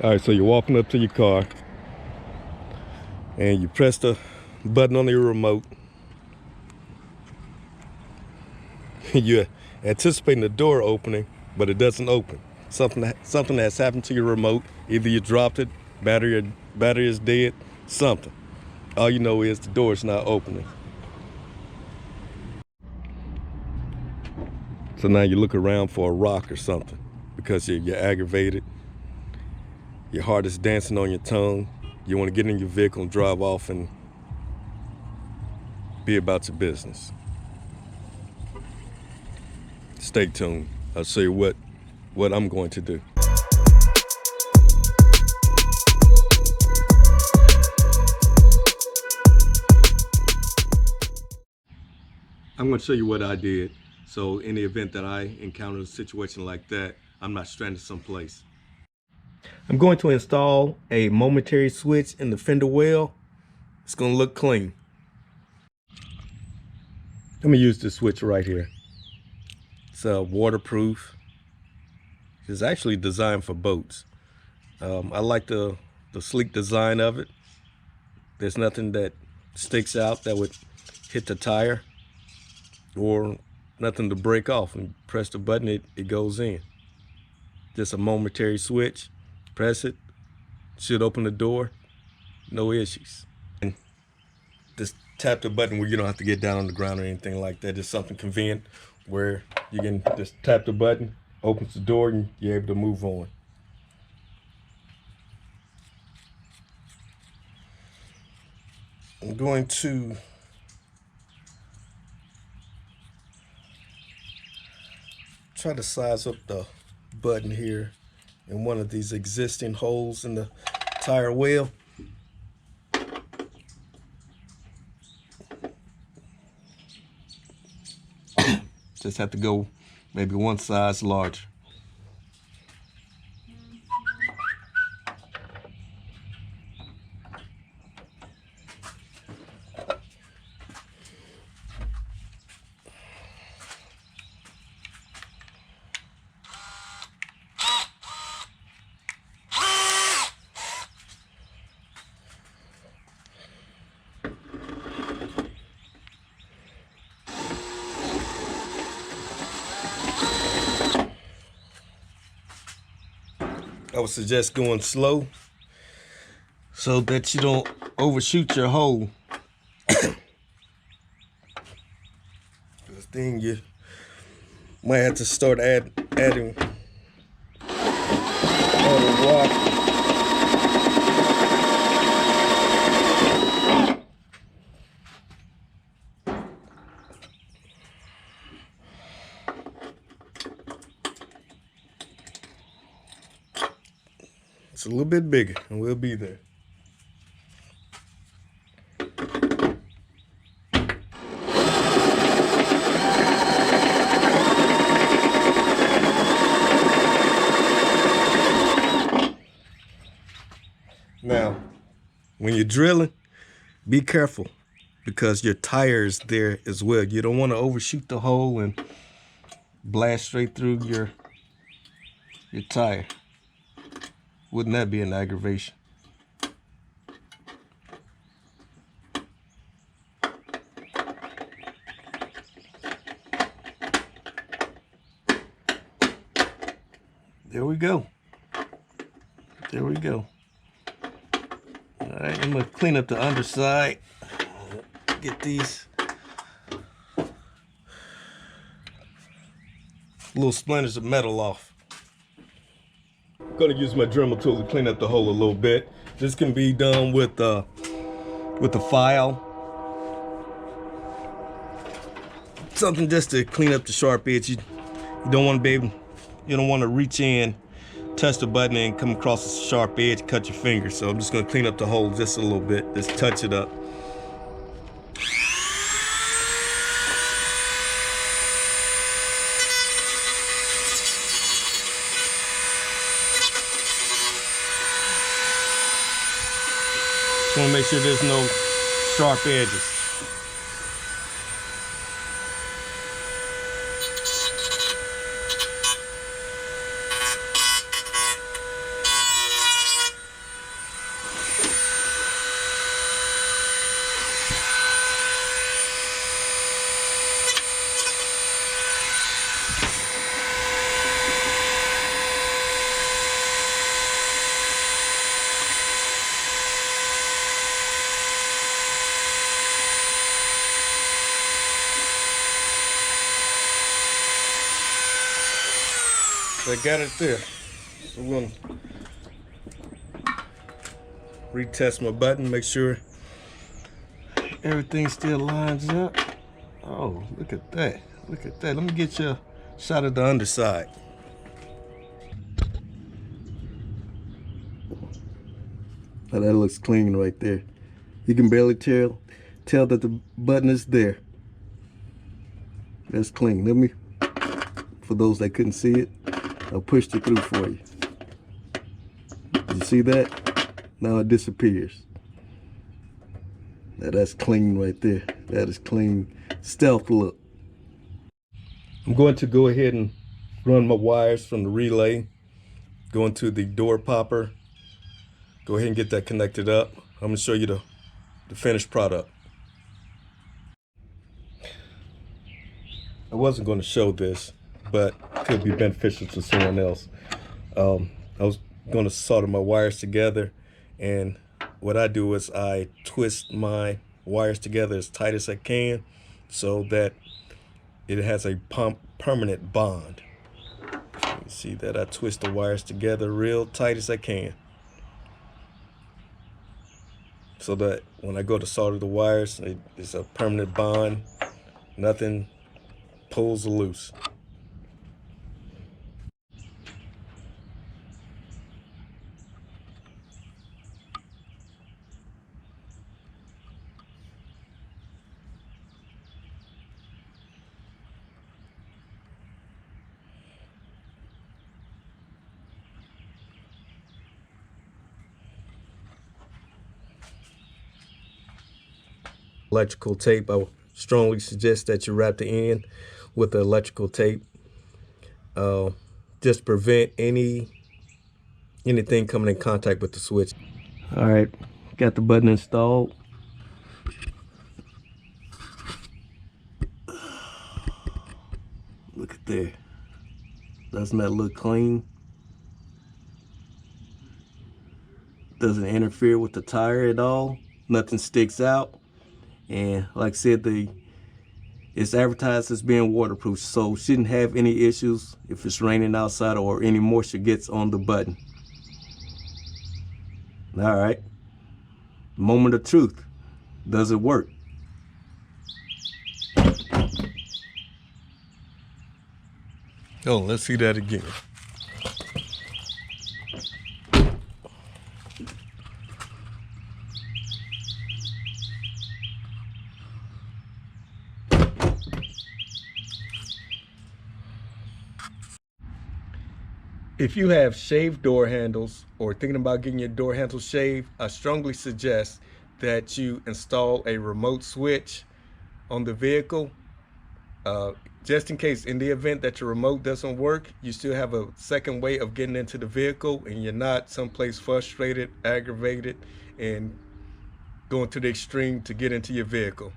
All right, so you're walking up to your car and you press the button on your remote. You're anticipating the door opening, but it doesn't open. Something has happened to your remote. Either you dropped it, battery is dead, something. All you know is the door is not opening. So now you look around for a rock or something because you're aggravated. Your heart is dancing on your tongue. You want to get in your vehicle and drive off and be about your business. Stay tuned. I'll show you what I'm going to do. I'm going to show you what I did. So in the event that I encounter a situation like that, I'm not stranded someplace. I'm going to install a momentary switch in the fender well. It's going to look clean. Let me use this switch right here. It's waterproof. It's actually designed for boats. I like the sleek design of it. There's nothing that sticks out that would hit the tire or nothing to break off. And press the button, it goes in. Just a momentary switch. Press it, should open the door, no issues. And just tap the button where you don't have to get down on the ground or anything like that. It's something convenient where you can just tap the button, opens the door, and you're able to move on. I'm going to try to size up the button here in one of these existing holes in the tire well. Just have to go maybe one size larger. I would suggest going slow so that you don't overshoot your hole. This thing you might have to start adding water. It's a little bit bigger, and we'll be there. Now, when you're drilling, be careful because your tire is there as well. You don't want to overshoot the hole and blast straight through your tire. Wouldn't that be an aggravation? There we go. There we go. All right, I'm gonna clean up the underside. Get these little splinters of metal off. I'm gonna use my Dremel tool to clean up the hole a little bit. This can be done with a file. Something just to clean up the sharp edge. You don't want to reach in, touch the button and come across a sharp edge, cut your finger. So I'm just gonna clean up the hole just a little bit, just touch it up. Just want to make sure there's no sharp edges. So I got it there. So we're gonna retest my button, make sure everything still lines up. Oh, look at that. Look at that. Let me get you a shot of the underside. Now that looks clean right there. You can barely tell that the button is there. That's clean. Let me, for those that couldn't see it, I pushed it through for you. You see that? Now it disappears. Now that's clean right there. That is clean. Stealth look. I'm going to go ahead and run my wires from the relay, go into the door popper, go ahead and get that connected up. I'm going to show you the finished product. I wasn't going to show this, but it could be beneficial to someone else. I was going to solder my wires together, and what I do is I twist my wires together as tight as I can so that it has a permanent bond. You see that I twist the wires together real tight as I can so that when I go to solder the wires, it's a permanent bond. Nothing pulls loose. Electrical tape, I strongly suggest that you wrap the end with the electrical tape. Just prevent anything coming in contact with the switch. All right, got the button installed. Look at there. Doesn't that look clean? Doesn't interfere with the tire at all. Nothing sticks out. And like I said, it's advertised as being waterproof, so shouldn't have any issues if it's raining outside or any moisture gets on the button. All right, moment of truth. Does it work? Oh, let's see that again. If you have shaved door handles or thinking about getting your door handles shaved, I strongly suggest that you install a remote switch on the vehicle. Just in case, in the event that your remote doesn't work, you still have a second way of getting into the vehicle and you're not someplace frustrated, aggravated, and going to the extreme to get into your vehicle.